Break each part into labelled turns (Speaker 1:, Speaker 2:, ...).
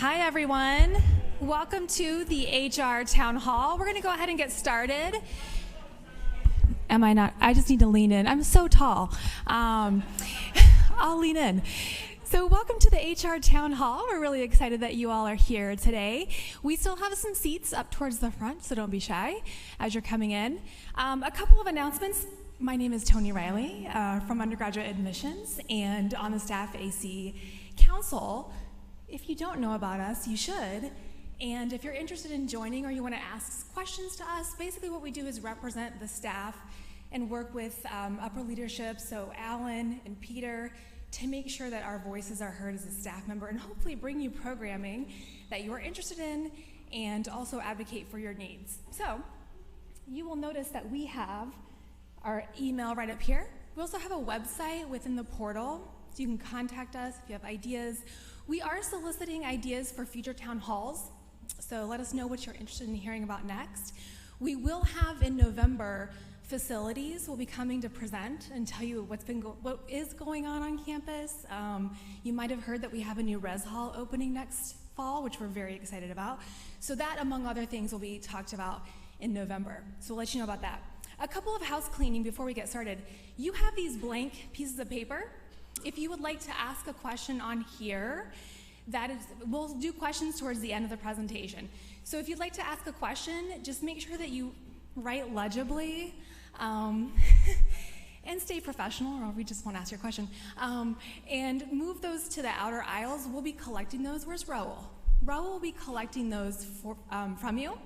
Speaker 1: Hi, everyone. Welcome to the HR Town Hall. We're going to go ahead and get started. Am I not? I just need to lean in. I'm so tall. I'll lean in. So welcome to the HR Town Hall. We're really excited that you all are here today. We still have some seats up towards the front, so don't be shy as you're coming in. A couple of announcements. My name is Tony Riley from undergraduate admissions and on the staff AC Council. If you don't know about us, you should. And if you're interested in joining or you want to ask questions to us, basically what we do is represent the staff and work with upper leadership, so Alan and Peter, to make sure that our voices are heard as a staff member and hopefully bring you programming that you are interested in and also advocate for your needs. So you will notice that we have our email right up here. We also have a website within the portal, so you can contact us if you have ideas. We are soliciting ideas for future town halls, so let us know what you're interested in hearing about next. We will have in November facilities will be coming to present and tell you what is going on campus. You might have heard that we have a new res hall opening next fall, which we're very excited about. So that, among other things, will be talked about in November. So we'll let you know about that. A couple of house cleaning before we get started. You have these blank pieces of paper. If you would like to ask a question on here, we'll do questions towards the end of the presentation. So if you'd like to ask a question, just make sure that you write legibly and stay professional, or we just won't ask your question. And move those to the outer aisles. We'll be collecting those. Where's Raul? Raul will be collecting those from you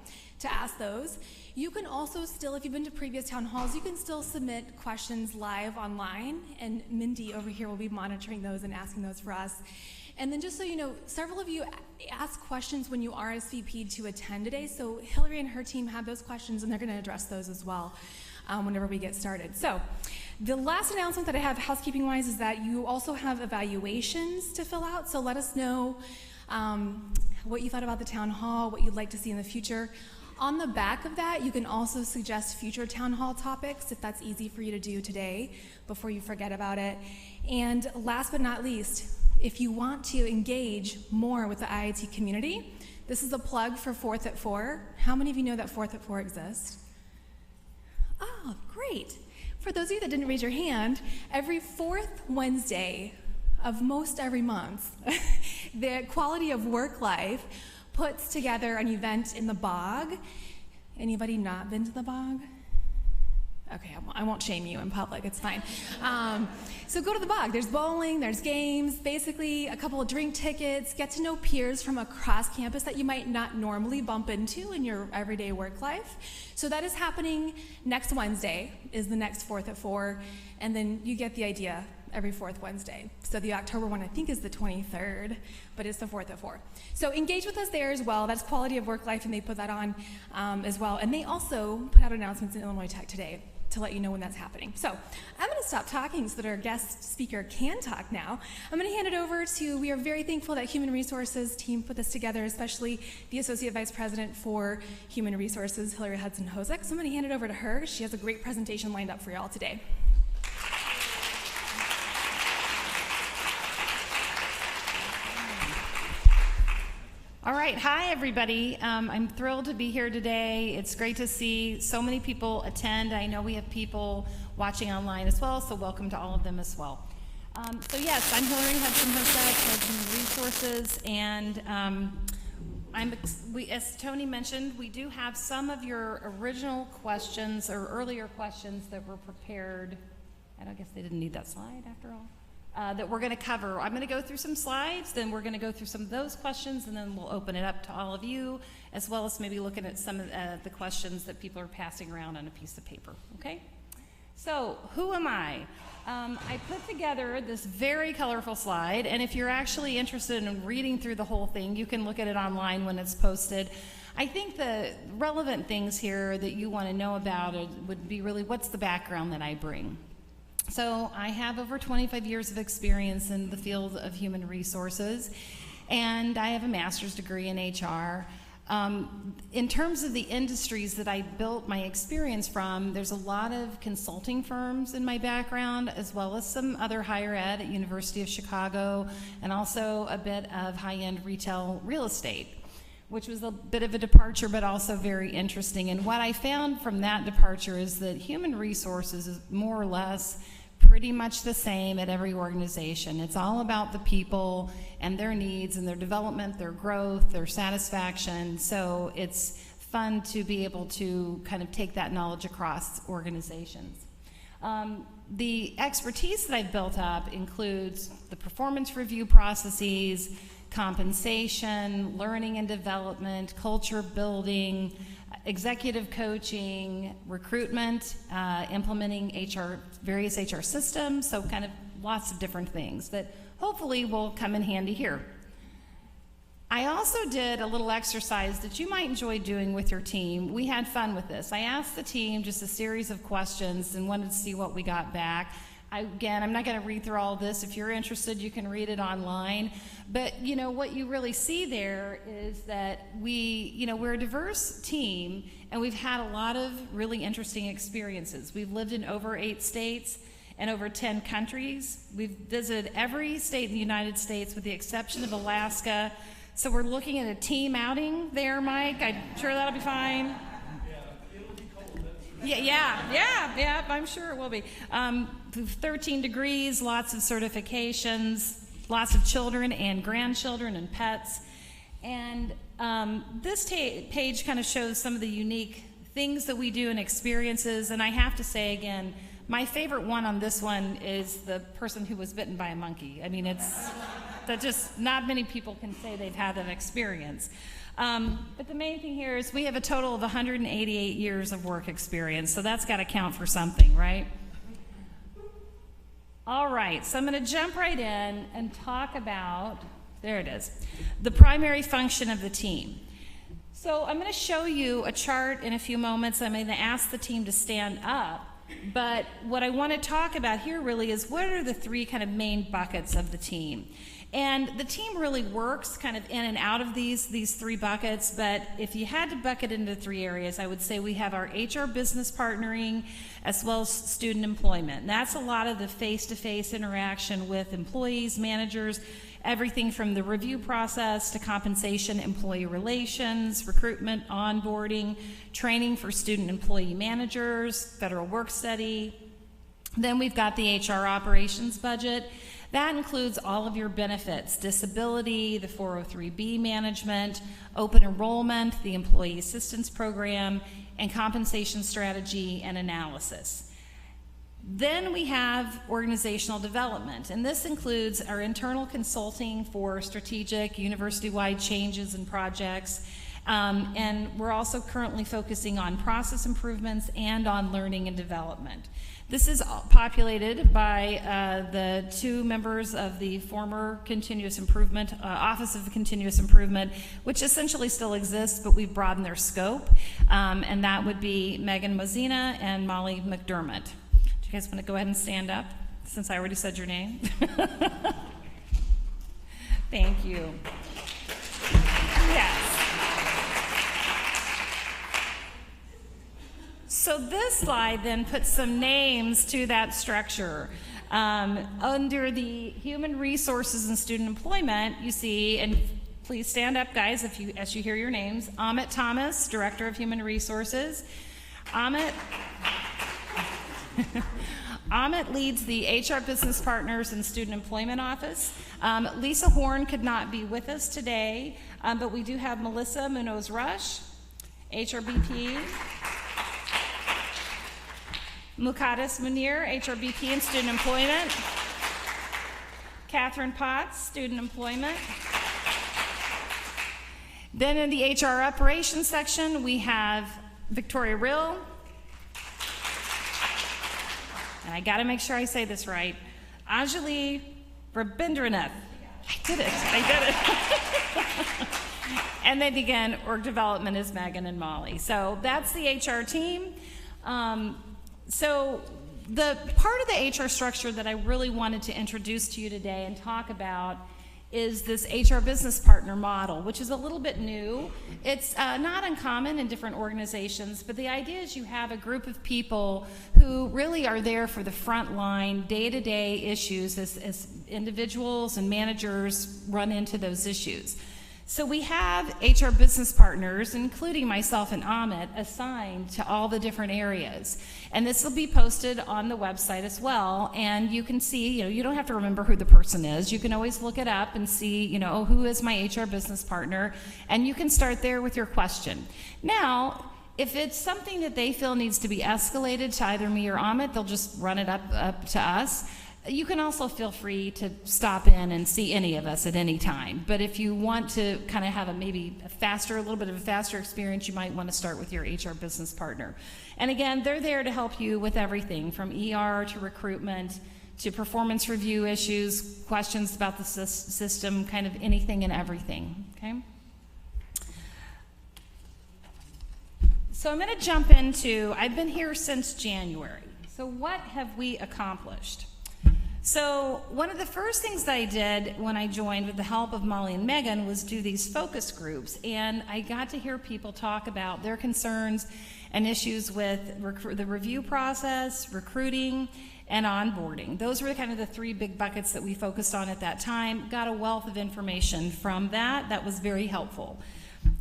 Speaker 1: to ask those. You can also still, if you've been to previous town halls, you can still submit questions live online, and Mindy over here will be monitoring those and asking those for us. And then just so you know, several of you asked questions when you RSVP'd to attend today, so Hilary and her team have those questions, and they're going to address those as well whenever we get started. So the last announcement that I have housekeeping-wise is that you also have evaluations to fill out, so let us know what you thought about the town hall, what you'd like to see in the future. On the back of that, you can also suggest future town hall topics if that's easy for you to do today before you forget about it. And last but not least, if you want to engage more with the IIT community, this is a plug for 4th at 4. How many of you know that 4th at 4 exists? Oh, great. For those of you that didn't raise your hand, every 4th Wednesday of most every month, the Quality of Work Life puts together an event in the Bog. Anybody not been to the Bog? Okay, I won't shame you in public, it's fine. So go to the Bog. There's bowling, there's games, basically a couple of drink tickets, get to know peers from across campus that you might not normally bump into in your everyday work life. So that is happening next Wednesday, is the next 4th at 4, and then you get the idea. Every 4th Wednesday. So the October one, I think, is the 23rd, but it's the 4th at 4. So engage with us there as well. That's Quality of Work Life, and they put that on as well. And they also put out announcements in Illinois Tech today to let you know when that's happening. So I'm going to stop talking so that our guest speaker can talk now. I'm going to hand it over to, we are very thankful that Human Resources team put this together, especially the Associate Vice President for Human Resources, Hilary Hudson Hosek. So I'm going to hand it over to her. She has a great presentation lined up for y'all today.
Speaker 2: All right, hi everybody. I'm thrilled to be here today. It's great to see so many people attend. I know we have people watching online as well, so welcome to all of them as well. So yes, I'm Hilary Hudson Hosek of Human Resources, and as Tony mentioned, we do have some of your original questions or earlier questions that were prepared. I guess they didn't need that slide after all. That we're going to cover. I'm going to go through some slides, then we're going to go through some of those questions, and then we'll open it up to all of you, as well as maybe looking at some of the questions that people are passing around on a piece of paper, okay? So, who am I? I put together this very colorful slide, and if you're actually interested in reading through the whole thing, you can look at it online when it's posted. I think the relevant things here that you want to know about would be really what's the background that I bring. So I have over 25 years of experience in the field of human resources, and I have a master's degree in HR. In terms of the industries that I built my experience from, there's a lot of consulting firms in my background, as well as some other higher ed at University of Chicago, and also a bit of high-end retail real estate, which was a bit of a departure, but also very interesting. And what I found from that departure is that human resources is more or less pretty much the same at every organization. It's all about the people and their needs and their development, their growth, their satisfaction. So it's fun to be able to kind of take that knowledge across organizations. The expertise that I've built up includes the performance review processes, compensation, learning and development, culture building, executive coaching, recruitment, implementing various HR systems, so kind of lots of different things that hopefully will come in handy here. I also did a little exercise that you might enjoy doing with your team. We had fun with this. I asked the team just a series of questions and wanted to see what we got back. Again, I'm not going to read through all of this. If you're interested, you can read it online. But, what you really see there is that we're a diverse team, and we've had a lot of really interesting experiences. We've lived in over 8 states and over 10 countries. We've visited every state in the United States with the exception of Alaska. So we're looking at a team outing there, Mike. I'm sure that'll be fine. Yeah, I'm sure it will be. 13 degrees, lots of certifications, lots of children and grandchildren and pets. And this page kind of shows some of the unique things that we do and experiences. And I have to say again, my favorite one on this one is the person who was bitten by a monkey. I mean, that just not many people can say they've had that experience. But the main thing here is we have a total of 188 years of work experience, so that's got to count for something, right? All right, so I'm going to jump right in and talk about, there it is, the primary function of the team. So I'm going to show you a chart in a few moments. I'm going to ask the team to stand up, but what I want to talk about here really is what are the 3 kind of main buckets of the team. And the team really works kind of in and out of these 3 buckets, but if you had to bucket into 3 areas, I would say we have our HR business partnering as well as student employment. And that's a lot of the face-to-face interaction with employees, managers, everything from the review process to compensation, employee relations, recruitment, onboarding, training for student employee managers, federal work study. Then we've got the HR operations budget. That includes all of your benefits, disability, the 403B management, open enrollment, the employee assistance program, and compensation strategy and analysis. Then we have organizational development, and this includes our internal consulting for strategic university-wide changes and projects, and we're also currently focusing on process improvements and on learning and development. This is populated by the 2 members of the former Continuous Improvement, Office of Continuous Improvement, which essentially still exists, but we've broadened their scope, and that would be Megan Mozina and Molly McDermott. Do you guys want to go ahead and stand up, since I already said your name? Thank you. Yes. So this slide then puts some names to that structure. Under the human resources and student employment, you see, and please stand up, guys, as you hear your names. Amit Thomas, Director of Human Resources. Amit leads the HR Business Partners and Student Employment Office. Lisa Horn could not be with us today, but we do have Melissa Munoz-Rush, HRBP. Muqaddis Munir, HRBP and Student Employment. Catherine Potts, Student Employment. Then in the HR Operations section, we have Victoria Rill. And I gotta make sure I say this right. Anjali Rabindranath. I did it. And then again, org development is Megan and Molly. So that's the HR team. So the part of the HR structure that I really wanted to introduce to you today and talk about is this HR business partner model, which is a little bit new. It's not uncommon in different organizations, but the idea is you have a group of people who really are there for the front line, day-to-day issues as individuals and managers run into those issues. So we have HR business partners, including myself and Amit, assigned to all the different areas. And this will be posted on the website as well. And you can see, you don't have to remember who the person is. You can always look it up and see, oh, who is my HR business partner? And you can start there with your question. Now, if it's something that they feel needs to be escalated to either me or Amit, they'll just run it up to us. You can also feel free to stop in and see any of us at any time. But if you want to kind of have a little bit of a faster experience, you might want to start with your HR business partner. And again, they're there to help you with everything from ER to recruitment to performance review issues, questions about the system, kind of anything and everything, okay? So I'm going to jump into, I've been here since January. So what have we accomplished? So one of the first things that I did when I joined with the help of Molly and Megan was do these focus groups, and I got to hear people talk about their concerns and issues with the review process, recruiting, and onboarding. Those were kind of the three big buckets that we focused on at that time. Got a wealth of information from that. That was very helpful.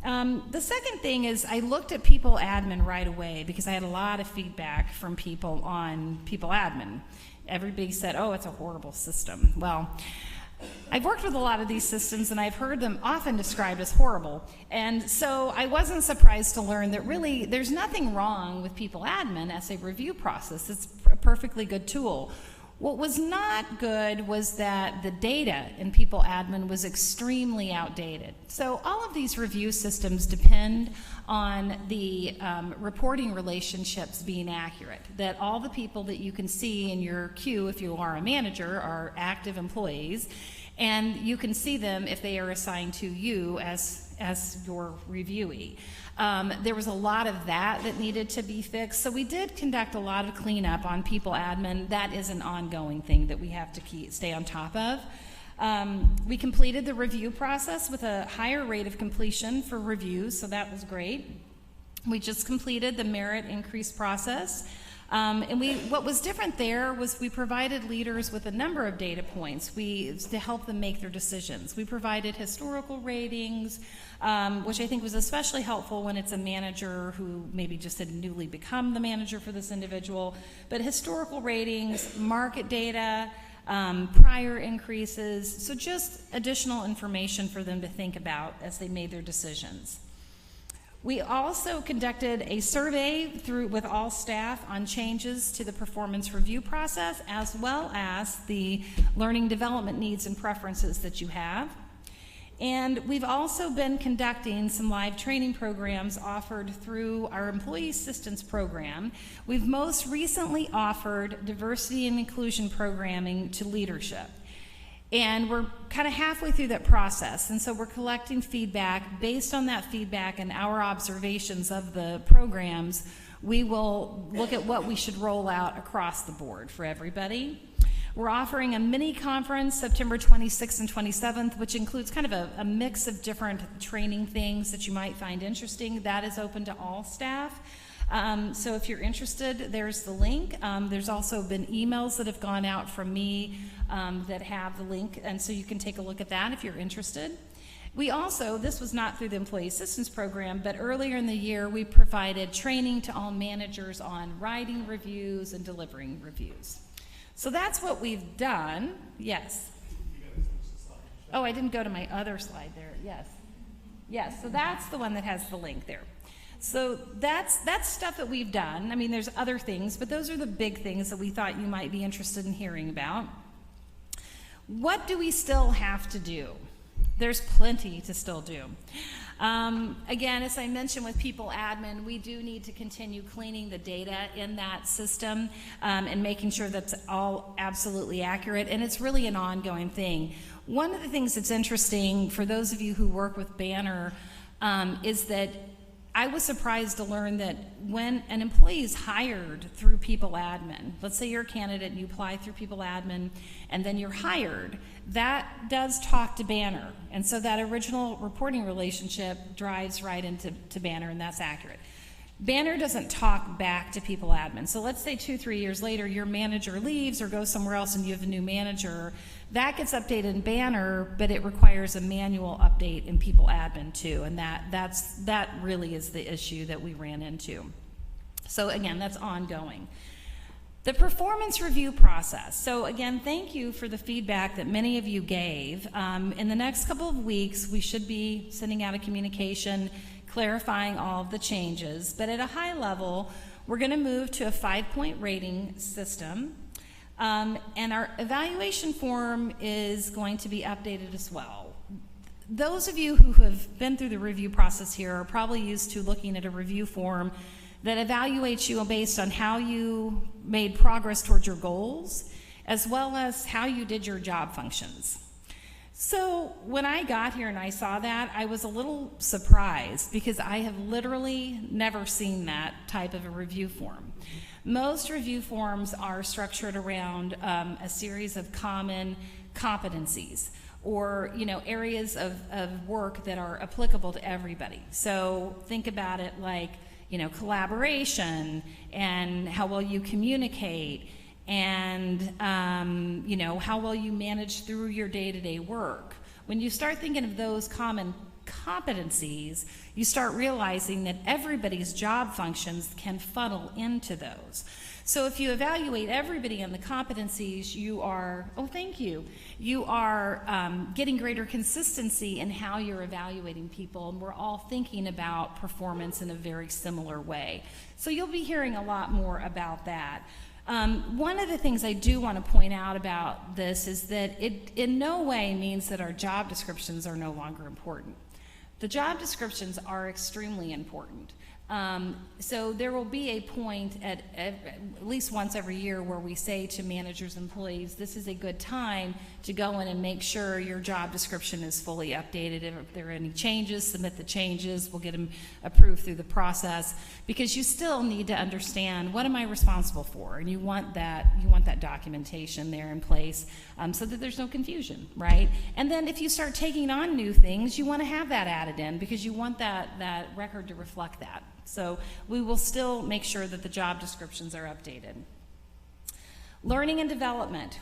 Speaker 2: The second thing is I looked at people admin right away because I had a lot of feedback from people on people admin. Everybody said, oh, it's a horrible system. Well, I've worked with a lot of these systems and I've heard them often described as horrible. And so I wasn't surprised to learn that really there's nothing wrong with people admin as a review process. It's a perfectly good tool. What was not good was that the data in people admin was extremely outdated. So all of these review systems depend on the reporting relationships being accurate, that all the people that you can see in your queue if you are a manager are active employees, and you can see them if they are assigned to you as your reviewee. There was a lot of that needed to be fixed, so we did conduct a lot of cleanup on people admin. That is an ongoing thing that we have to stay on top of. We completed the review process with a higher rate of completion for reviews, so that was great. We just completed the merit increase process. And what was different there was we provided leaders with a number of data points to help them make their decisions. We provided historical ratings, which I think was especially helpful when it's a manager who maybe just had newly become the manager for this individual. But historical ratings, market data, prior increases, so just additional information for them to think about as they made their decisions. We also conducted a survey with all staff on changes to the performance review process, as well as the learning development needs and preferences that you have. And we've also been conducting some live training programs offered through our Employee Assistance Program. We've most recently offered diversity and inclusion programming to leadership. And we're kind of halfway through that process, and so we're collecting feedback. Based on that feedback and our observations of the programs, we will look at what we should roll out across the board for everybody. We're offering a mini conference September 26th and 27th, which includes kind of a mix of different training things that you might find interesting. That is open to all staff. So if you're interested, there's the link. There's also been emails that have gone out from me that have the link, and so you can take a look at that if you're interested. We also, this was not through the Employee Assistance Program, but earlier in the year we provided training to all managers on writing reviews and delivering reviews. So that's what we've done. Yes. Oh, I didn't go to my other slide there. Yes. Yes, so that's the one that has the link there. So that's stuff that we've done. I mean, there's other things, but those are the big things that we thought you might be interested in hearing about. What do we still have to do? There's plenty to still do. Again, as I mentioned with people admin, we do need to continue cleaning the data in that system and making sure that's all absolutely accurate, and it's really an ongoing thing. One of the things that's interesting for those of you who work with Banner is that I was surprised to learn that when an employee is hired through People Admin, let's say you're a candidate and you apply through People Admin and then you're hired, that does talk to Banner. And so that original reporting relationship drives right into Banner, and that's accurate. Banner doesn't talk back to People Admin. So let's say 2-3 years later, your manager leaves or goes somewhere else and you have a new manager. That gets updated in Banner, but it requires a manual update in People Admin too. And that really is the issue that we ran into. So again, that's ongoing. The performance review process. So again, thank you for the feedback that many of you gave. In the next couple of weeks, we should be sending out a communication clarifying all of the changes. But at a high level, we're going to move to a 5-point rating system. And our evaluation form is going to be updated as well. Those of you who have been through the review process here are probably used to looking at a review form that evaluates you based on how you made progress towards your goals, as well as how you did your job functions. So when I got here and I saw that, I was a little surprised because I have literally never seen that type of a review form. Most review forms are structured around a series of common competencies or areas of work that are applicable to everybody. So think about it like collaboration and how well you communicate and how well you manage through your day-to-day work. When you start thinking of those common competencies, you start realizing that everybody's job functions can funnel into those. So if you evaluate everybody on the competencies, you are getting greater consistency in how you're evaluating people, and we're all thinking about performance in a very similar way. So you'll be hearing a lot more about that. One of the things I do want to point out about this is that it in no way means that our job descriptions are no longer important. The job descriptions are extremely important. So there will be a point at least once every year where we say to managers and employees, this is a good time to go in and make sure your job description is fully updated. If there are any changes, submit the changes. We'll get them approved through the process, because you still need to understand, what am I responsible for? And you want that documentation there in place so that there's no confusion, right? And then if you start taking on new things, you want to have that added in because you want that record to reflect that. So we will still make sure that the job descriptions are updated. Learning and development.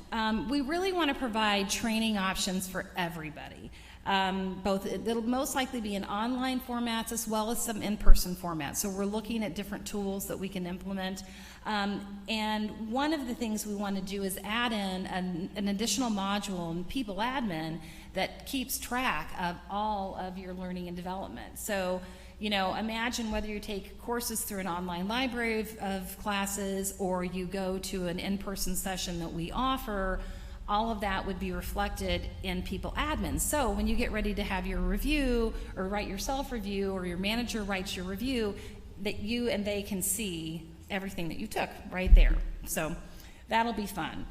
Speaker 2: We really want to provide training options for everybody. It'll most likely be in online formats as well as some in-person formats. So we're looking at different tools that we can implement. And one of the things we want to do is add in an additional module in People Admin that keeps track of all of your learning and development. So imagine whether you take courses through an online library of classes or you go to an in-person session that we offer, all of that would be reflected in People Admin. So when you get ready to have your review or write your self-review or your manager writes your review, that you and they can see everything that you took right there. So that'll be fun.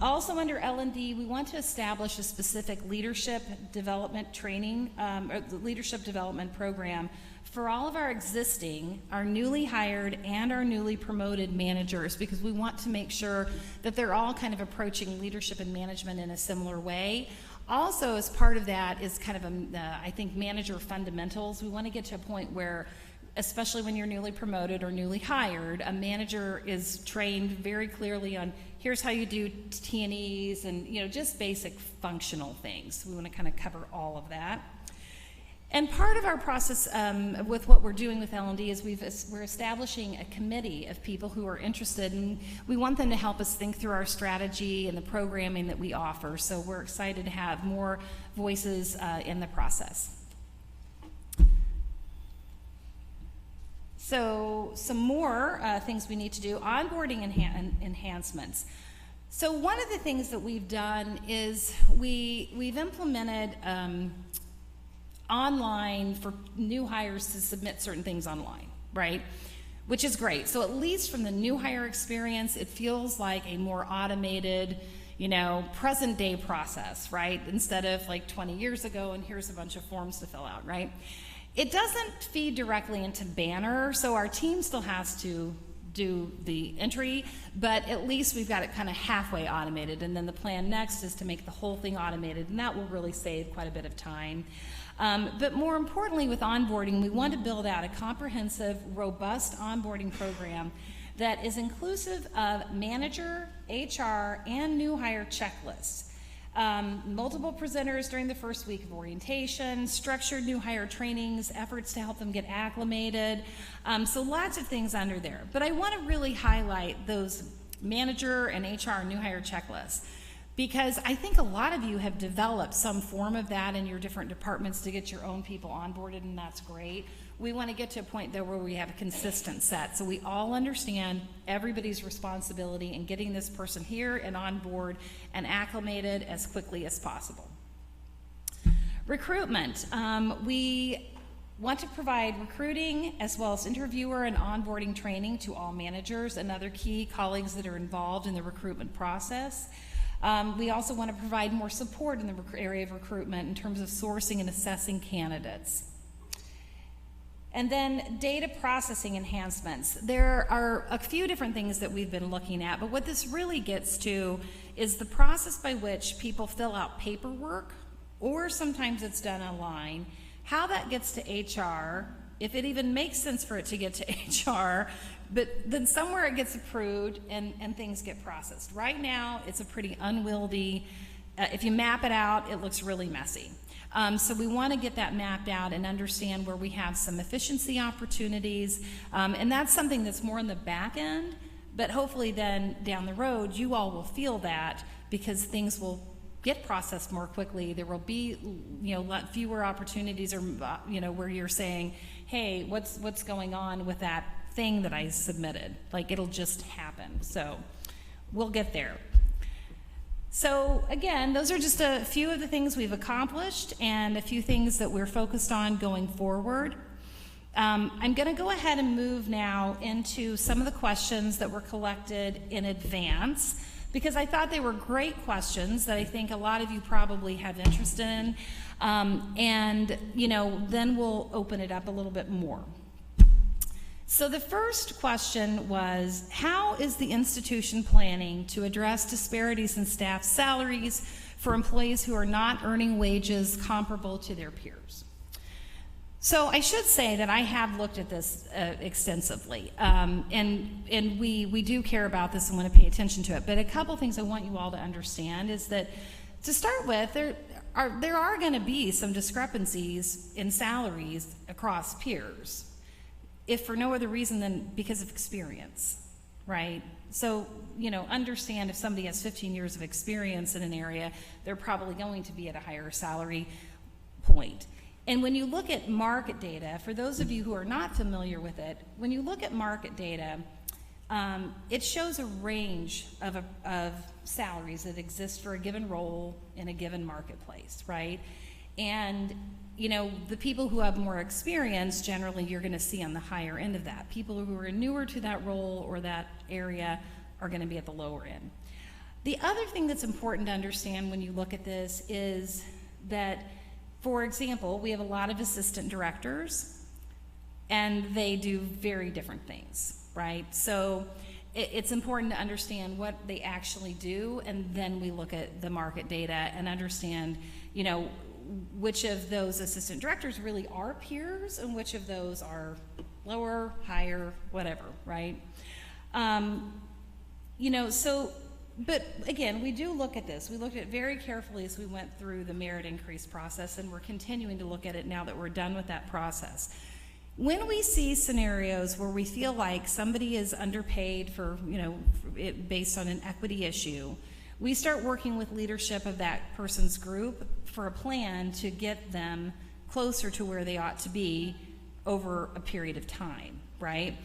Speaker 2: Also under L&D, we want to establish a specific leadership development training, or leadership development program for all of our existing, our newly hired, and our newly promoted managers, because we want to make sure that they're all kind of approaching leadership and management in a similar way. Also, as part of that is kind of, I think, manager fundamentals. We want to get to a point where, especially when you're newly promoted or newly hired, a manager is trained very clearly on here's how you do T&Es and just basic functional things. We want to kind of cover all of that. And part of our process with what we're doing with L&D is we're establishing a committee of people who are interested, and we want them to help us think through our strategy and the programming that we offer. So we're excited to have more voices in the process. So some more things we need to do, onboarding enhancements. So one of the things that we've done is we've implemented online for new hires to submit certain things online, right? Which is great. So at least from the new hire experience, it feels like a more automated, present day process, right? Instead of like 20 years ago and here's a bunch of forms to fill out, right? It doesn't feed directly into Banner, so our team still has to do the entry, but at least we've got it kind of halfway automated, and then the plan next is to make the whole thing automated, and that will really save quite a bit of time. But more importantly, with onboarding, we want to build out a comprehensive, robust onboarding program that is inclusive of manager, HR, and new hire checklists. Multiple presenters during the first week of orientation, structured new hire trainings, efforts to help them get acclimated. So lots of things under there. But I want to really highlight those manager and HR new hire checklists, because I think a lot of you have developed some form of that in your different departments to get your own people onboarded, and that's great. We want to get to a point though where we have a consistent set, so we all understand everybody's responsibility in getting this person here and on board and acclimated as quickly as possible. Recruitment. We want to provide recruiting as well as interviewer and onboarding training to all managers and other key colleagues that are involved in the recruitment process. We also want to provide more support in the area of recruitment in terms of sourcing and assessing candidates. And then data processing enhancements. There are a few different things that we've been looking at, but what this really gets to is the process by which people fill out paperwork, or sometimes it's done online, how that gets to HR, if it even makes sense for it to get to HR, but then somewhere it gets approved and things get processed. Right now, it's a pretty unwieldy, if you map it out, it looks really messy. So we want to get that mapped out and understand where we have some efficiency opportunities, and that's something that's more on the back end, but hopefully then down the road you all will feel that, because things will get processed more quickly. There will be, you know, fewer opportunities, or you know, where you're saying, hey, what's going on with that thing that I submitted? Like, it'll just happen. So we'll get there. So again, those are just a few of the things we've accomplished and a few things that we're focused on going forward. I'm going to go ahead and move now into some of the questions that were collected in advance, because I thought they were great questions that I think a lot of you probably have interest in, and you know, then we'll open it up a little bit more. So the first question was, how is the institution planning to address disparities in staff salaries for employees who are not earning wages comparable to their peers? So I should say that I have looked at this extensively, and we do care about this and want to pay attention to it. But a couple things I want you all to understand is that, to start with, there are going to be some discrepancies in salaries across peers, if for no other reason than because of experience, right? So, you know, understand if somebody has 15 years of experience in an area, they're probably going to be at a higher salary point. And when you look at market data, for those of you who are not familiar with it, when you look at market data, it shows a range of salaries that exist for a given role in a given marketplace, right? And you know, the people who have more experience, generally you're going to see on the higher end of that. People who are newer to that role or that area are going to be at the lower end. The other thing that's important to understand when you look at this is that, for example, we have a lot of assistant directors, and they do very different things, right? So it's important to understand what they actually do, and then we look at the market data and understand, you know, which of those assistant directors really are peers and which of those are lower, higher, whatever, right? You know, so, but again, we do look at this. We looked at it very carefully as we went through the merit increase process, and we're continuing to look at it now that we're done with that process. When we see scenarios where we feel like somebody is underpaid for, you know, based on an equity issue, we start working with leadership of that person's group for a plan to get them closer to where they ought to be over a period of time, right?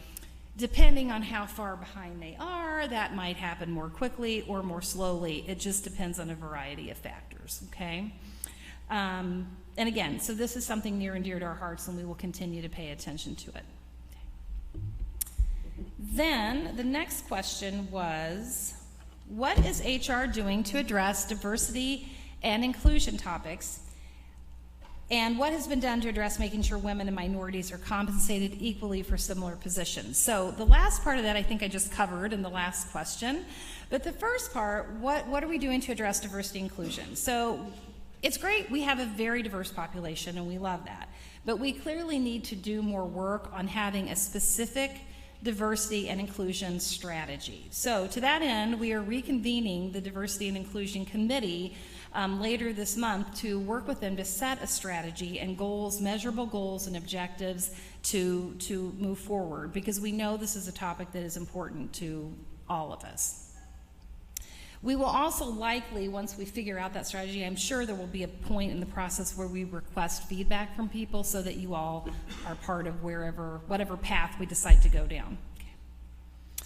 Speaker 2: Depending on how far behind they are, that might happen more quickly or more slowly. It just depends on a variety of factors, okay? And again, so this is something near and dear to our hearts, and we will continue to pay attention to it. Okay. Then the next question was, what is HR doing to address diversity and inclusion topics? And what has been done to address making sure women and minorities are compensated equally for similar positions? So the last part of that I think I just covered in the last question. But the first part, what are we doing to address diversity and inclusion? So it's great we have a very diverse population, and we love that. But we clearly need to do more work on having a specific diversity and inclusion strategy. So to that end, we are reconvening the Diversity and Inclusion Committee later this month to work with them to set a strategy and goals, measurable goals and objectives to move forward, because we know this is a topic that is important to all of us. We will also likely, once we figure out that strategy, I'm sure there will be a point in the process where we request feedback from people so that you all are part of whatever path we decide to go down. Okay.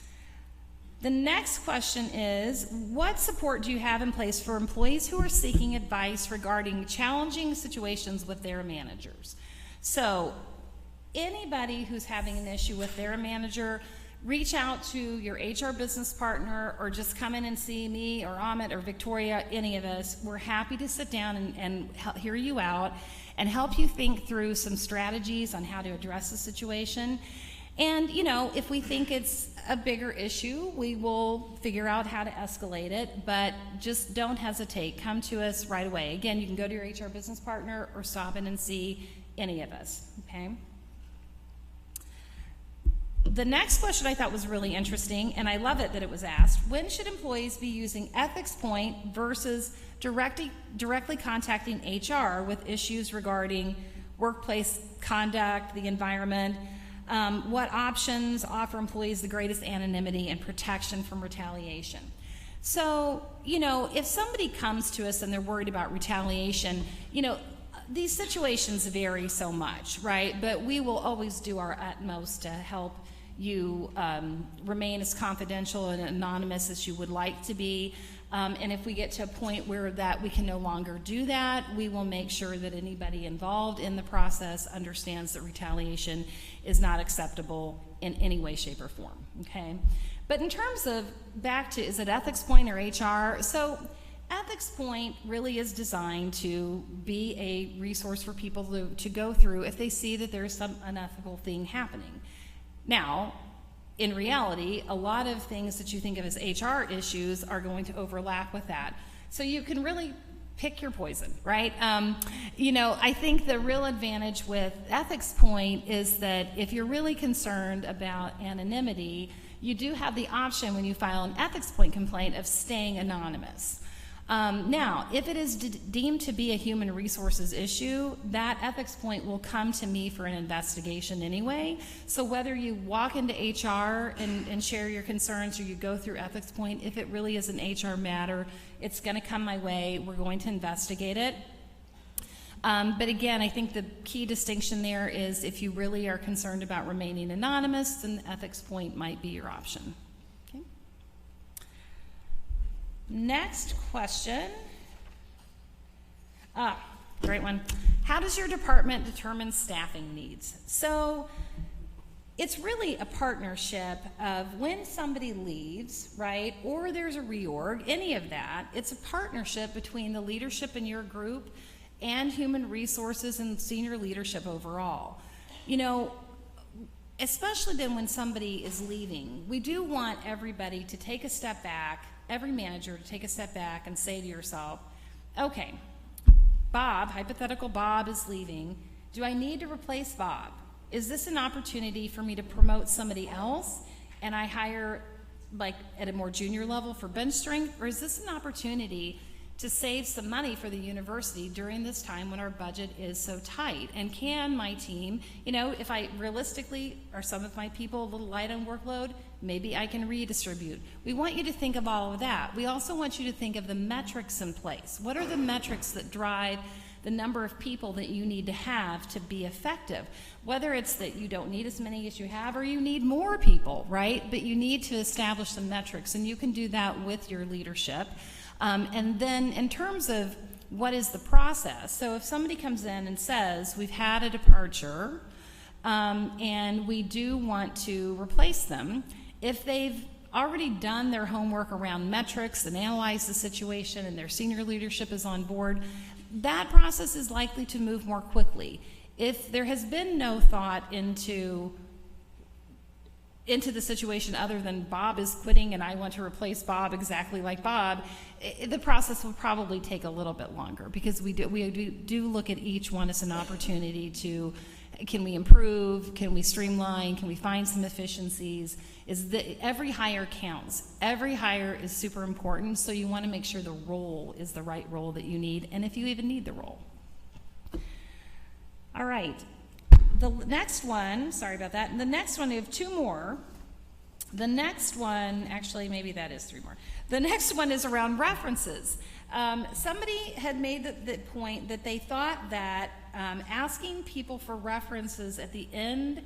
Speaker 2: The next question is, what support do you have in place for employees who are seeking advice regarding challenging situations with their managers? So anybody who's having an issue with their manager, reach out to your HR business partner, or just come in and see me or Amit or Victoria, any of us. We're happy to sit down and hear you out and help you think through some strategies on how to address the situation. And, you know, if we think it's a bigger issue, we will figure out how to escalate it, but just don't hesitate. Come to us right away. Again, you can go to your HR business partner or stop in and see any of us, okay? The next question I thought was really interesting, and I love it that it was asked. When should employees be using Ethics Point versus directly contacting HR with issues regarding workplace conduct, the environment? What options offer employees the greatest anonymity and protection from retaliation? So, you know, if somebody comes to us and they're worried about retaliation, you know, these situations vary so much, right? But we will always do our utmost to help you remain as confidential and anonymous as you would like to be. And if we get to a point where that we can no longer do that, we will make sure that anybody involved in the process understands that retaliation is not acceptable in any way, shape, or form, okay? But in terms of back to, is it Ethics Point or HR? So Ethics Point really is designed to be a resource for people to go through if they see that there's some unethical thing happening. Now, in reality, a lot of things that you think of as HR issues are going to overlap with that. So you can really pick your poison, right? You know, I think the real advantage with Ethics Point is that if you're really concerned about anonymity, you do have the option when you file an Ethics Point complaint of staying anonymous. Now, if it is deemed to be a human resources issue, that Ethics Point will come to me for an investigation anyway. So whether you walk into HR and share your concerns, or you go through Ethics Point, if it really is an HR matter, it's going to come my way. We're going to investigate it. But again, I think the key distinction there is if you really are concerned about remaining anonymous, then Ethics Point might be your option. Next question. Great one. How does your department determine staffing needs? So it's really a partnership of when somebody leaves, right, or there's a reorg, any of that. It's a partnership between the leadership in your group and human resources and senior leadership overall. You know, especially then when somebody is leaving, we do want everybody to take a step back, every manager to take a step back and say to yourself, okay, Bob, hypothetical Bob is leaving. Do I need to replace Bob? Is this an opportunity for me to promote somebody else and I hire like at a more junior level for bench strength? Or is this an opportunity to save some money for the university during this time when our budget is so tight? And can my team, you know, if I realistically, are some of my people a little light on workload, maybe I can redistribute. We want you to think of all of that. We also want you to think of the metrics in place. What are the metrics that drive the number of people that you need to have to be effective? Whether it's that you don't need as many as you have or you need more people, right? But you need to establish some metrics, and you can do that with your leadership. And then in terms of what is the process, so if somebody comes in and says, we've had a departure and we do want to replace them, if they've already done their homework around metrics and analyzed the situation and their senior leadership is on board, that process is likely to move more quickly. If there has been no thought into the situation other than Bob is quitting and I want to replace Bob exactly like Bob, the process will probably take a little bit longer, because we do look at each one as an opportunity to, can we improve, can we streamline, can we find some efficiencies? Every hire counts. Every hire is super important, so you want to make sure the role is the right role that you need, and if you even need the role. All right. The next one, sorry about that. The next one, we have two more. The next one, actually, maybe that is three more. The next one is around references. Somebody had made the point that they thought that asking people for references at the end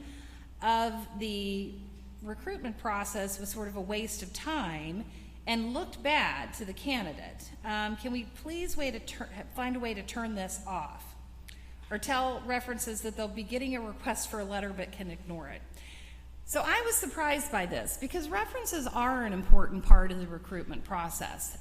Speaker 2: of the recruitment process was sort of a waste of time and looked bad to the candidate. Can we please find a way to turn this off? Or tell references that they'll be getting a request for a letter but can ignore it. So I was surprised by this, because references are an important part of the recruitment process.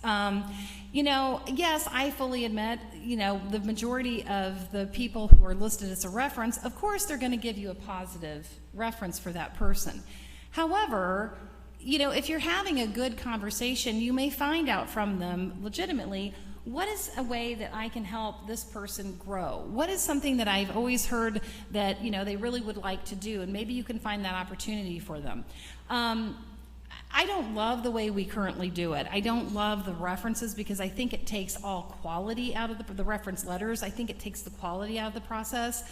Speaker 2: Yes, I fully admit, the majority of the people who are listed as a reference, of course they're going to give you a positive reference for that person. However, if you're having a good conversation, you may find out from them legitimately, what is a way that I can help this person grow? What is something that I've always heard that they really would like to do, and maybe you can find that opportunity for them. I don't love the way we currently do it. I don't love the references, because I think it takes all quality out of the reference letters. I think it takes the quality out of the process.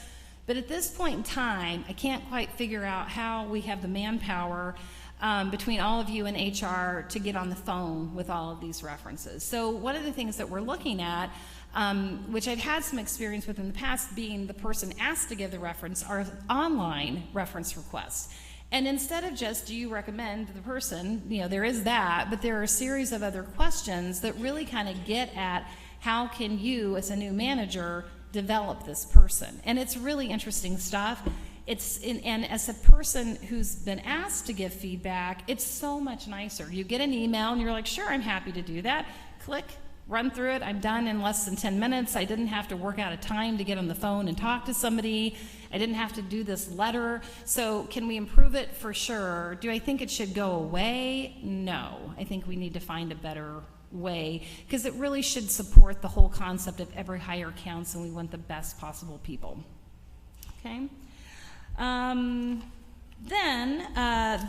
Speaker 2: But at this point in time, I can't quite figure out how we have the manpower between all of you and HR to get on the phone with all of these references. So one of the things that we're looking at, which I've had some experience with in the past, being the person asked to give the reference, are online reference requests. And instead of just, do you recommend the person, there is that, but there are a series of other questions that really kind of get at how can you, as a new manager, develop this person. And it's really interesting stuff. And as a person who's been asked to give feedback, it's so much nicer. You get an email and you're like, sure, I'm happy to do that. Click, run through it. I'm done in less than 10 minutes. I didn't have to work out a time to get on the phone and talk to somebody. I didn't have to do this letter. So can we improve it? For sure. Do I think it should go away? No. I think we need to find a better way, because it really should support the whole concept of every hire counts, and we want the best possible people. Okay?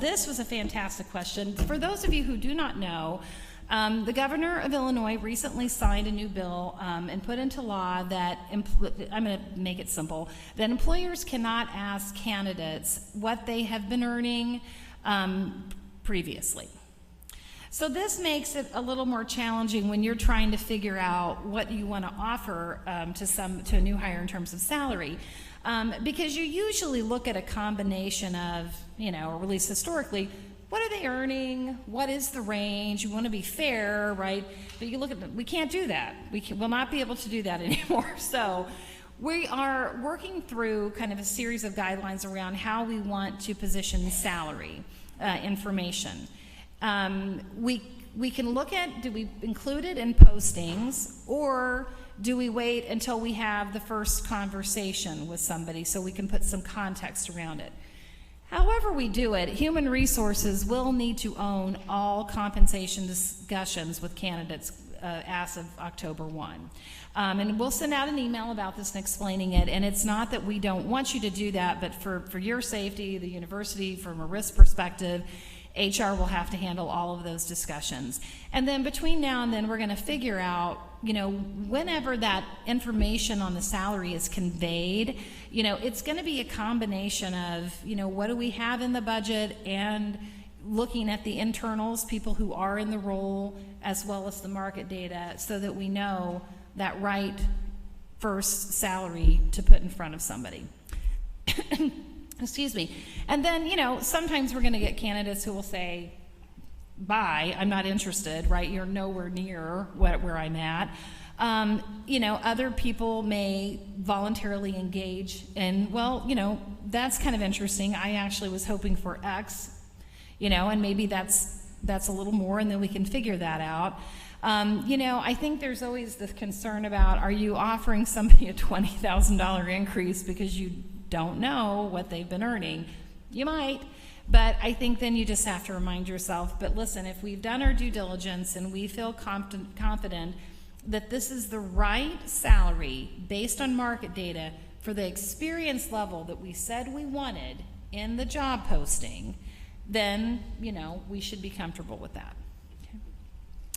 Speaker 2: This was a fantastic question. For those of you who do not know, the governor of Illinois recently signed a new bill and put into law that, I'm going to make it simple, that employers cannot ask candidates what they have been earning previously. So this makes it a little more challenging when you're trying to figure out what you want to offer to a new hire in terms of salary. Because you usually look at a combination of, or at least historically, what are they earning? What is the range? You want to be fair, right? But you look at we can't do that. We'll not be able to do that anymore. So we are working through kind of a series of guidelines around how we want to position salary information. We can look at, do we include it in postings, or do we wait until we have the first conversation with somebody so we can put some context around it? However we do it, human resources will need to own all compensation discussions with candidates as of October 1. And we'll send out an email about this and explaining it, and it's not that we don't want you to do that, but for your safety, the university, from a risk perspective, HR will have to handle all of those discussions. And then between now and then, we're going to figure out, whenever that information on the salary is conveyed, it's going to be a combination of, what do we have in the budget, and looking at the internals, people who are in the role, as well as the market data, so that we know that right first salary to put in front of somebody. Excuse me. And then, sometimes we're going to get candidates who will say, bye, I'm not interested, right? You're nowhere near where I'm at. Other people may voluntarily engage in, that's kind of interesting. I actually was hoping for X, and maybe that's that's a little more, and then we can figure that out. I think there's always this concern about, are you offering somebody a $20,000 increase because you don't know what they've been earning? You might, but I think then you just have to remind yourself, but listen, if we've done our due diligence and we feel confident that this is the right salary based on market data for the experience level that we said we wanted in the job posting, then, we should be comfortable with that. Okay.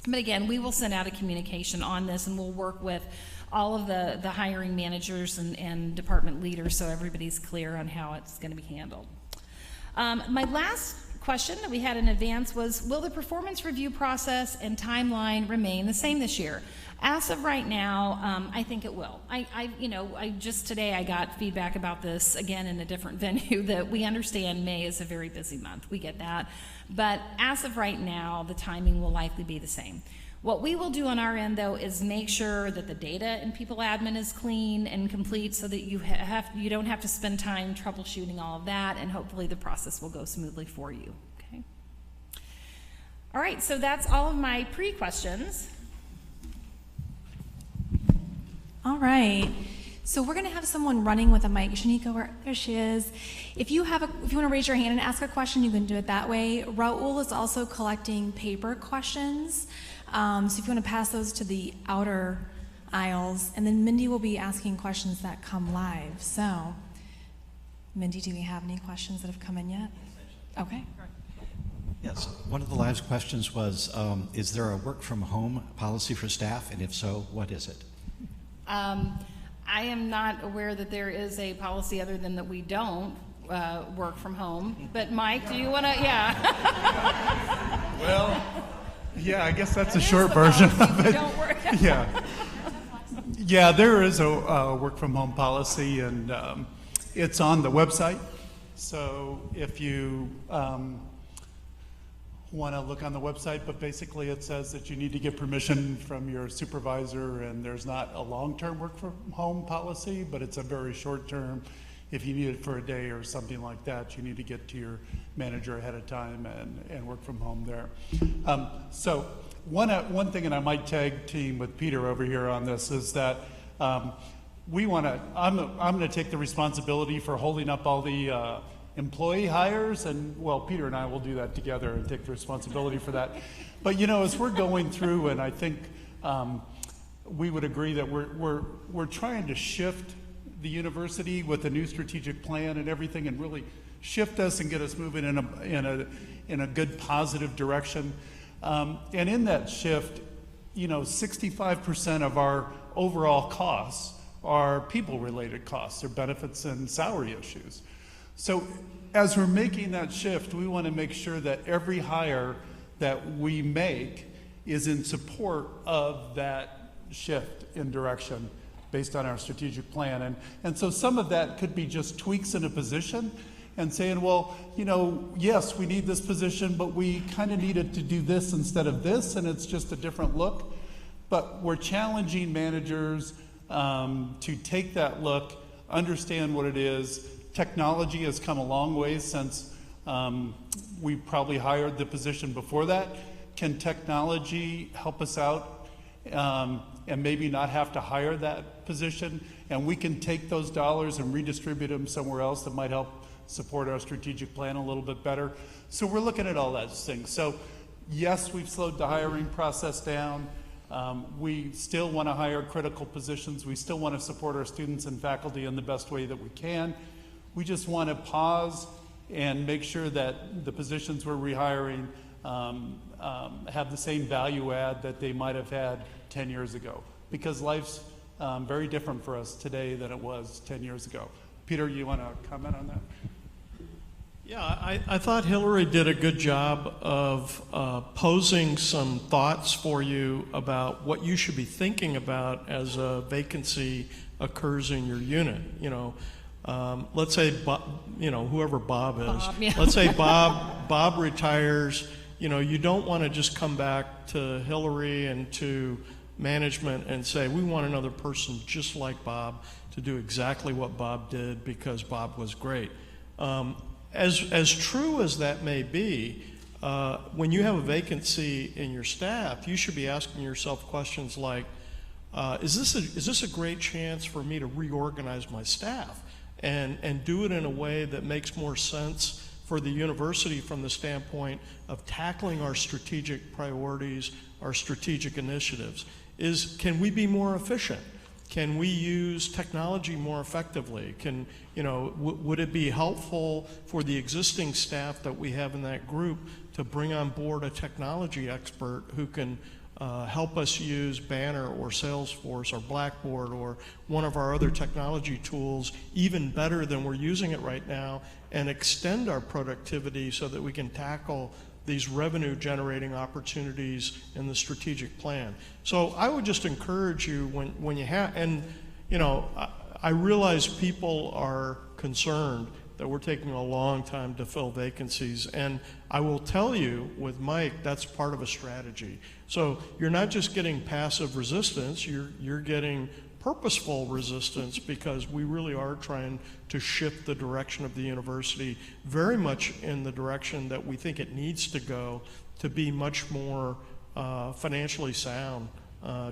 Speaker 2: But again, we will send out a communication on this, and we'll work with all of the hiring managers and department leaders so everybody's clear on how it's going to be handled. My last question that we had in advance was, will the performance review process and timeline remain the same this year? As of right now, I think it will. I just today I got feedback about this again in a different venue that we understand May is a very busy month. We get that. But as of right now, the timing will likely be the same. What we will do on our end, though, is make sure that the data in people admin is clean and complete so that you don't have to spend time troubleshooting all of that, and hopefully the process will go smoothly for you. Okay. All right, so that's all of my pre-questions.
Speaker 1: All right. So we're going to have someone running with a mic. Shanika, there she is. If you want to raise your hand and ask a question, you can do it that way. Raul is also collecting paper questions. So if you want to pass those to the outer aisles, and then Mindy will be asking questions that come live. So, Mindy, do we have any questions that have come in yet? Okay.
Speaker 3: Yes, one of the live questions was, is there a work from home policy for staff? And if so, what is it?
Speaker 2: I am not aware that there is a policy other than that we don't work from home. But Mike, do you want to, yeah.
Speaker 4: Well, yeah, I guess that's a short version of it.
Speaker 2: Don't work.
Speaker 4: Yeah, there is a work from home policy, and it's on the website. So if you want to look on the website, but basically it says that you need to get permission from your supervisor, and there's not a long-term work from home policy, but it's a very short-term. If you need it for a day or something like that, you need to get to your manager ahead of time and work from home there. So one thing, and I might tag team with Peter over here on this, is that I'm going to take the responsibility for holding up all the employee hires, and well, Peter and I will do that together and take the responsibility for that. But as we're going through, and I think we would agree that we're trying to shift the university with a new strategic plan and everything, and really shift us and get us moving in a good positive direction. And in that shift, 65% of our overall costs are people-related costs, or benefits and salary issues. So as we're making that shift, we want to make sure that every hire that we make is in support of that shift in direction based on our strategic plan. And so some of that could be just tweaks in a position and saying, well, yes, we need this position, but we kind of need it to do this instead of this, and it's just a different look. But we're challenging managers to take that look, understand what it is. Technology has come a long way since we probably hired the position before that. Can technology help us out and maybe not have to hire that position? And we can take those dollars and redistribute them somewhere else that might help support our strategic plan a little bit better. So we're looking at all those things. So yes, we've slowed the hiring process down. We still want to hire critical positions. We still want to support our students and faculty in the best way that we can. We just want to pause and make sure that the positions we're rehiring have the same value add that they might have had 10 years ago, because life's very different for us today than it was 10 years ago. Peter, you want to comment on that?
Speaker 5: Yeah, I thought Hilary did a good job of posing some thoughts for you about what you should be thinking about as a vacancy occurs in your unit. Let's say, whoever Bob is,
Speaker 2: yeah.
Speaker 5: Let's say Bob retires. You don't want to just come back to Hilary and to management and say, we want another person just like Bob to do exactly what Bob did because Bob was great. As true as that may be, when you have a vacancy in your staff, you should be asking yourself questions like, is this a great chance for me to reorganize my staff and do it in a way that makes more sense for the university from the standpoint of tackling our strategic priorities, our strategic initiatives? Can we be more efficient? Can we use technology more effectively? Would it be helpful for the existing staff that we have in that group to bring on board a technology expert who can help us use Banner or Salesforce or Blackboard or one of our other technology tools even better than we're using it right now, and extend our productivity so that we can tackle these revenue generating opportunities in the strategic plan? So I would just encourage you when you have, and I realize people are concerned that we're taking a long time to fill vacancies, and I will tell you with Mike, that's part of a strategy. So you're not just getting passive resistance, you're getting purposeful resistance, because we really are trying to shift the direction of the university very much in the direction that we think it needs to go to be much more financially sound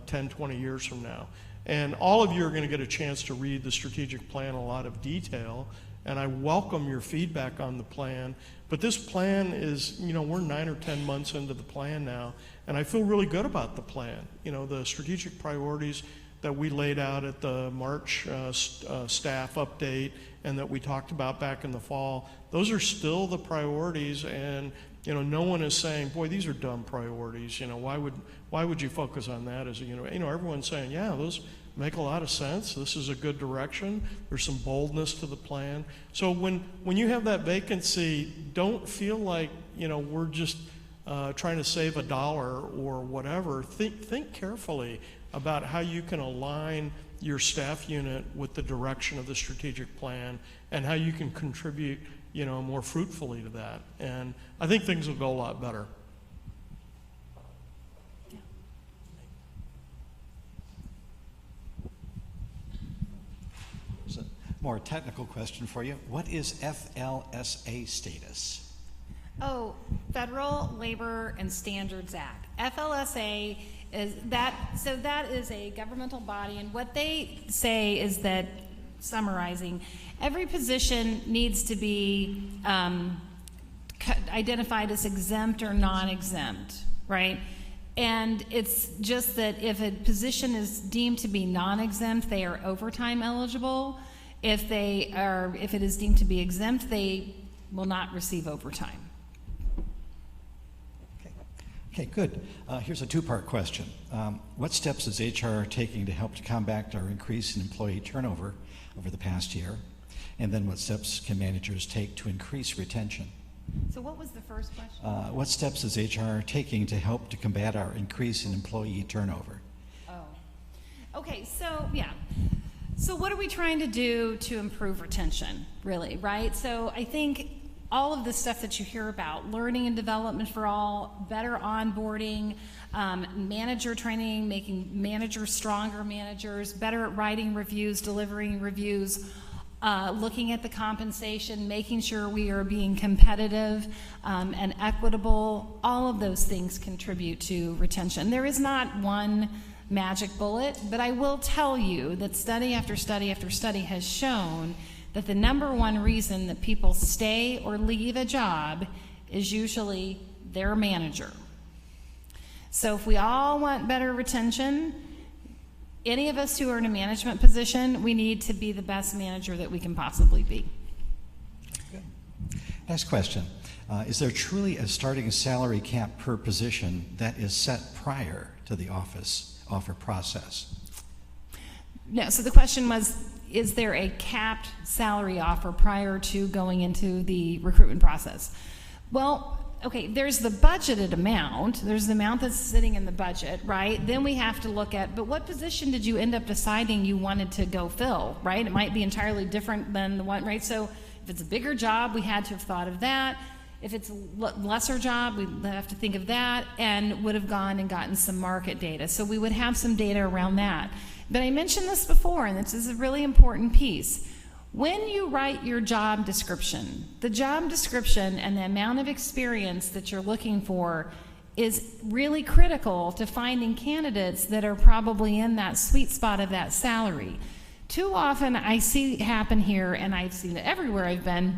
Speaker 5: 10, 20 years from now. And all of you are going to get a chance to read the strategic plan in a lot of detail, and I welcome your feedback on the plan. But this plan is, we're 9 or 10 months into the plan now, and I feel really good about the plan. The strategic priorities that we laid out at the March staff update and that we talked about back in the fall, those are still the priorities, and no one is saying, boy, these are dumb priorities. Why would you focus on that as a everyone's saying, yeah, those make a lot of sense. This is a good direction. There's some boldness to the plan. So when you have that vacancy, don't feel like we're just trying to save $1 or whatever. Think carefully about how you can align your staff unit with the direction of the strategic plan and how you can contribute more fruitfully to that. And I think things will go a lot better.
Speaker 3: So, more technical question for you. What is FLSA status?
Speaker 2: Oh, Federal Labor and Standards Act. FLSA is that, so that is a governmental body, and what they say is that, summarizing, every position needs to be identified as exempt or non-exempt, right? And it's just that if a position is deemed to be non-exempt, they are overtime eligible. If it is deemed to be exempt, they will not receive overtime.
Speaker 3: Okay, good. Here's a two-part question. What steps is HR taking to help to combat our increase in employee turnover over the past year? And then what steps can managers take to increase retention?
Speaker 2: So what was the first question?
Speaker 3: What steps is HR taking to help to combat our increase in employee turnover?
Speaker 2: Oh, okay, so yeah. So what are we trying to do to improve retention, really, right? So I think all of the stuff that you hear about, learning and development for all, better onboarding, manager training, making managers stronger managers, better at writing reviews, delivering reviews, looking at the compensation, making sure we are being competitive and equitable, all of those things contribute to retention. There is not one magic bullet, but I will tell you that study after study after study has shown that the number one reason that people stay or leave a job is usually their manager. So if we all want better retention, any of us who are in a management position, we need to be the best manager that we can possibly be.
Speaker 3: Good. Next question. Is there truly a starting salary cap per position that is set prior to the offer process?
Speaker 2: No, so the question was, is there a capped salary offer prior to going into the recruitment process? Well, okay, there's the budgeted amount. There's the amount that's sitting in the budget, right? Then we have to look at, but what position did you end up deciding you wanted to go fill, right? It might be entirely different than the one, right? So if it's a bigger job, we had to have thought of that. If it's a lesser job, we'd have to think of that and would have gone and gotten some market data. So we would have some data around that. But I mentioned this before, and this is a really important piece. When you write your job description, the job description and the amount of experience that you're looking for is really critical to finding candidates that are probably in that sweet spot of that salary. Too often I see happen here, and I've seen it everywhere I've been,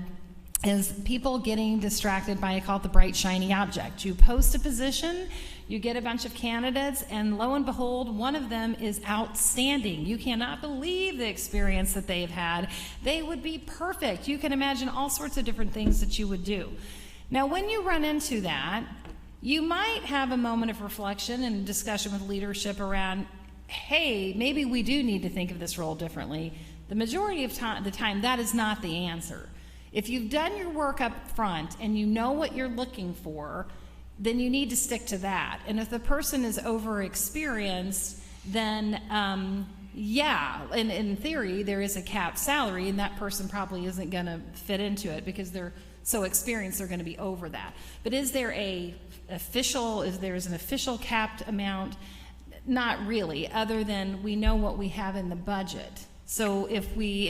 Speaker 2: is people getting distracted by, I call it the bright, shiny object. You post a position, you get a bunch of candidates, and lo and behold, one of them is outstanding. You cannot believe the experience that they've had. They would be perfect. You can imagine all sorts of different things that you would do. Now, when you run into that, you might have a moment of reflection and discussion with leadership around, hey, maybe we do need to think of this role differently. The majority of the time, that is not the answer. If you've done your work up front and you know what you're looking for, then you need to stick to that. And if the person is over-experienced, then yeah, in theory, there is a capped salary, and that person probably isn't going to fit into it because they're so experienced, they're going to be over that. But is there an official capped amount? Not really, other than we know what we have in the budget. So if we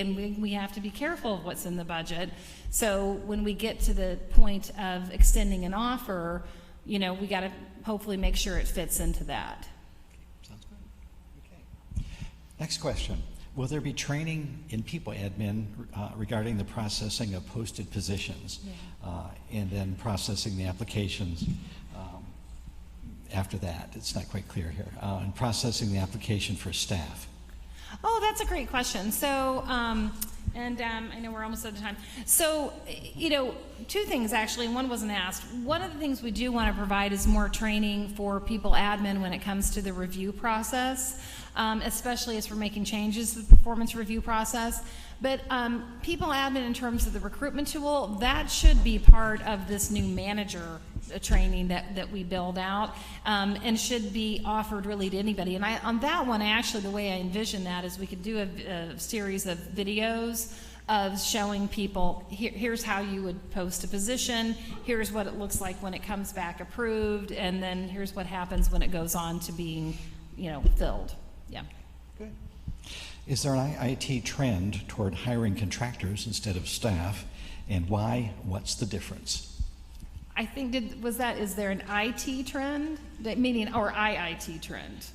Speaker 2: have to be careful of what's in the budget. So when we get to the point of extending an offer, we got to hopefully make sure it fits into that.
Speaker 3: Sounds good. Okay. Next question. Will there be training in people admin regarding the processing of posted positions and then processing the applications after that? It's not quite clear here. And processing the application for staff.
Speaker 2: Oh, that's a great question. So, I know we're almost out of time. So, two things actually, one wasn't asked. One of the things we do want to provide is more training for people admin when it comes to the review process, especially as we're making changes to the performance review process. But people admin in terms of the recruitment tool, that should be part of this new manager training that we build out and should be offered really to anybody. And on that one, the way I envision that is we could do a series of videos of showing people, here's how you would post a position, here's what it looks like when it comes back approved, and then here's what happens when it goes on to being, filled. Yeah.
Speaker 3: Good. Is there an IT trend toward hiring contractors instead of staff, and why? What's the difference?
Speaker 2: I think, is there an IT trend? Meaning, or IIT trend?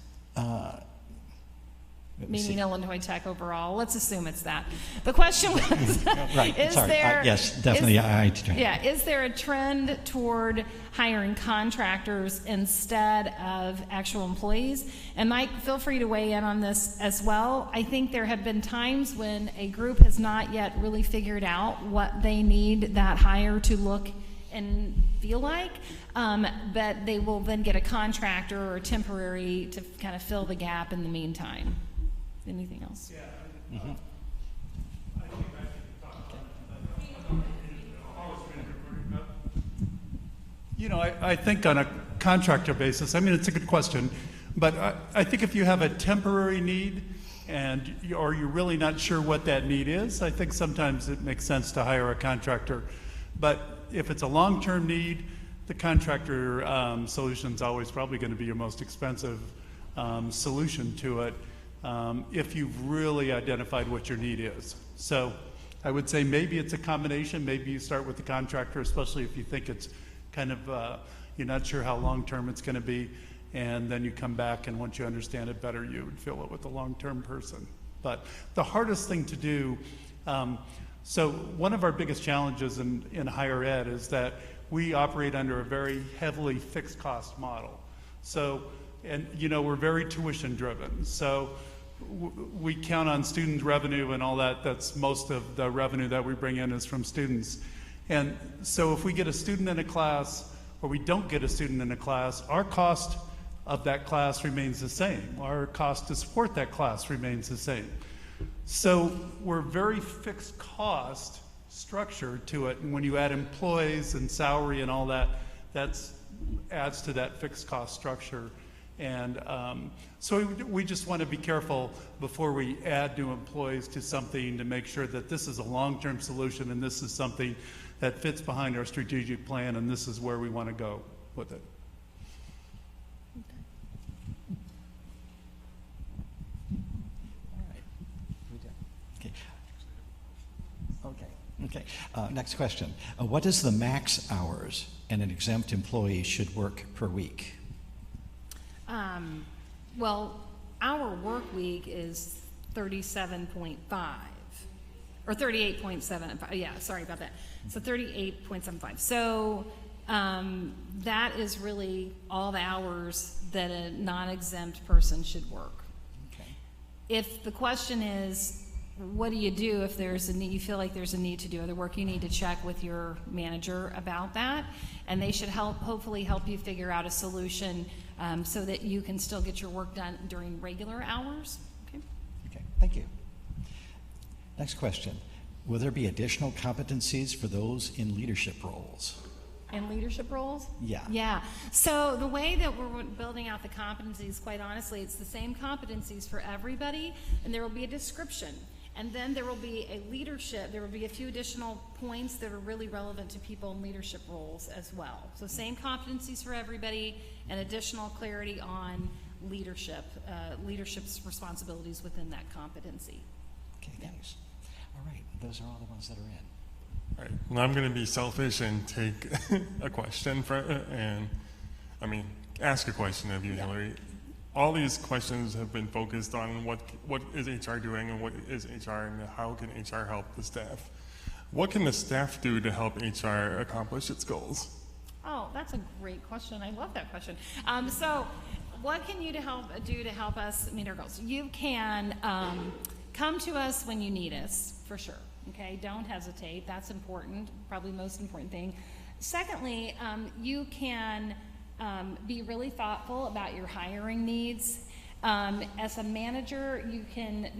Speaker 2: Meaning Illinois Tech overall. Let's assume it's that. The question was,
Speaker 3: right. Yes, definitely IIT trend.
Speaker 2: Yeah, is there a trend toward hiring contractors instead of actual employees? And Mike, feel free to weigh in on this as well. I think there have been times when a group has not yet really figured out what they need that hire to look and feel like, but they will then get a contractor or a temporary to kind of fill the gap in the meantime. Anything else?
Speaker 4: Yeah.
Speaker 3: Mm-hmm.
Speaker 4: I think I can talk about I think on a contractor basis, it's a good question, but I think if you have a temporary need or you're really not sure what that need is, I think sometimes it makes sense to hire a contractor. But if it's a long-term need, the contractor solution is always probably going to be your most expensive solution to it if you've really identified what your need is. So I would say maybe it's a combination. Maybe you start with the contractor, especially if you think it's kind of, you're not sure how long-term it's going to be, and then you come back, and once you understand it better, you would fill it with a long-term person. But the hardest thing to do, so one of our biggest challenges in higher ed is that we operate under a very heavily fixed cost model. So, and we're very tuition driven. So we count on student revenue and all that. That's most of the revenue that we bring in is from students. And so if we get a student in a class or we don't get a student in a class, our cost of that class remains the same. Our cost to support that class remains the same. So we're very fixed cost structure to it, and when you add employees and salary and all that, that adds to that fixed cost structure. And so we just want to be careful before we add new employees to something to make sure that this is a long-term solution and this is something that fits behind our strategic plan, and this is where we want to go with it.
Speaker 3: Okay. Next question. What is the max hours an exempt employee should work per week?
Speaker 2: Well, our work week is 37.5 or 38.7. Yeah, sorry about that. So 38.75. So that is really all the hours that a non-exempt person should work.
Speaker 3: Okay.
Speaker 2: If the question is, what do you do if there's a need, you feel like there's a need to do other work, you need to check with your manager about that, and they should hopefully help you figure out a solution so that you can still get your work done during regular hours. Okay.
Speaker 3: Okay, thank you. Next question. Will there be additional competencies for those in leadership roles?
Speaker 2: In leadership roles?
Speaker 3: Yeah.
Speaker 2: Yeah. So the way that we're building out the competencies, quite honestly, it's the same competencies for everybody, and there will be a description. And then there will be a leadership, there will be a few additional points that are really relevant to people in leadership roles as well. So same competencies for everybody and additional clarity on leadership's responsibilities within that competency.
Speaker 3: Okay, thanks. All right, those are all the ones that are in.
Speaker 6: All right. Well, I'm going to be selfish and take a question ask a question of you, Hilary. All these questions have been focused on what is HR doing and what is HR and how can HR help the staff. What can the staff do to help HR accomplish its goals?
Speaker 2: Oh, that's a great question. I love that question. So what can you do to help us meet our goals? You can come to us when you need us, for sure. Okay, don't hesitate. That's important, probably the most important thing. Secondly, you can be really thoughtful about your hiring needs. As a manager, you can,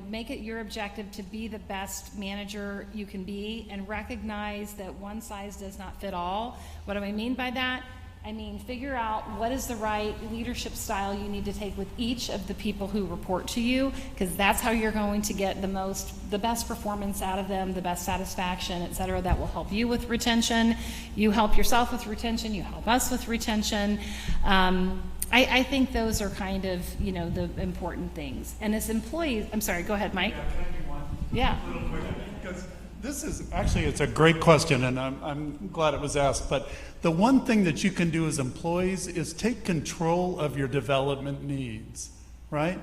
Speaker 2: make it your objective to be the best manager you can be and recognize that one size does not fit all. What do I mean by that? I mean, figure out what is the right leadership style you need to take with each of the people who report to you, because that's how you're going to get the best performance out of them, the best satisfaction, et cetera. That will help you with retention. You help yourself with retention. You help us with retention. I think those are kind of, the important things. And as employees, I'm sorry, go ahead, Mike.
Speaker 4: Yeah, can I do one?
Speaker 2: Yeah.
Speaker 4: A little quick, because this is actually, it's a great question, and I'm glad it was asked. But the one thing that you can do as employees is take control of your development needs, right?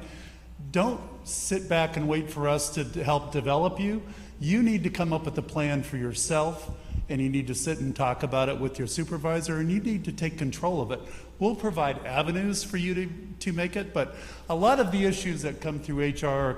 Speaker 4: Don't sit back and wait for us to help develop you. You need to come up with a plan for yourself, and you need to sit and talk about it with your supervisor, and you need to take control of it. We'll provide avenues for you to make it, but a lot of the issues that come through HR or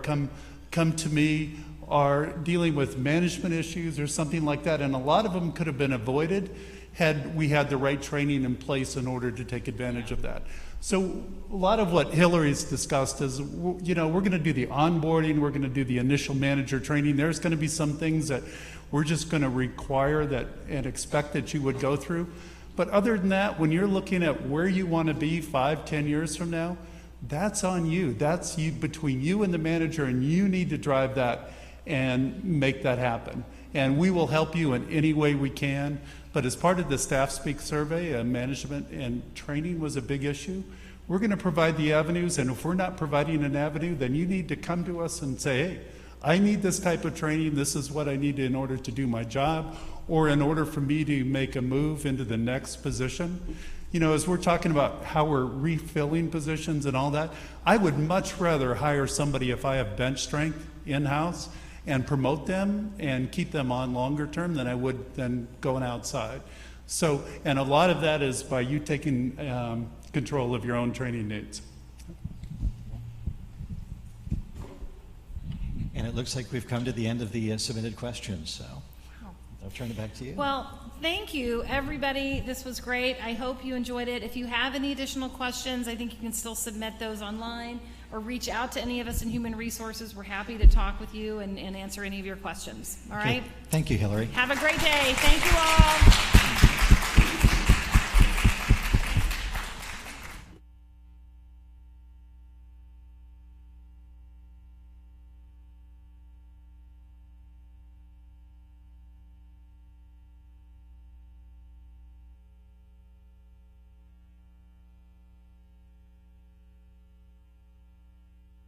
Speaker 4: come to me are dealing with management issues or something like that, and a lot of them could have been avoided had we had the right training in place in order to take advantage of that. So a lot of what Hilary's discussed is, we're going to do the onboarding, we're going to do the initial manager training. There's going to be some things that we're just going to require that and expect that you would go through. But other than that, when you're looking at where you want to be 5-10 years from now, that's on you. That's you, between you and the manager, and you need to drive that and make that happen. And we will help you in any way we can. But as part of the Staff Speak survey, management and training was a big issue. We're going to provide the avenues, and if we're not providing an avenue, then you need to come to us and say, hey, I need this type of training. This is what I need in order to do my job, or in order for me to make a move into the next position. As we're talking about how we're refilling positions and all that, I would much rather hire somebody if I have bench strength in-house and promote them and keep them on longer term than I would than going outside. So, and a lot of that is by you taking control of your own training needs.
Speaker 3: And it looks like we've come to the end of the submitted questions, so I'll turn it back to you.
Speaker 2: Well, thank you, everybody. This was great. I hope you enjoyed it. If you have any additional questions, I think you can still submit those online or reach out to any of us in Human Resources. We're happy to talk with you and answer any of your questions. All right?
Speaker 3: Okay. Thank you, Hilary.
Speaker 2: Have a great day. Thank you all.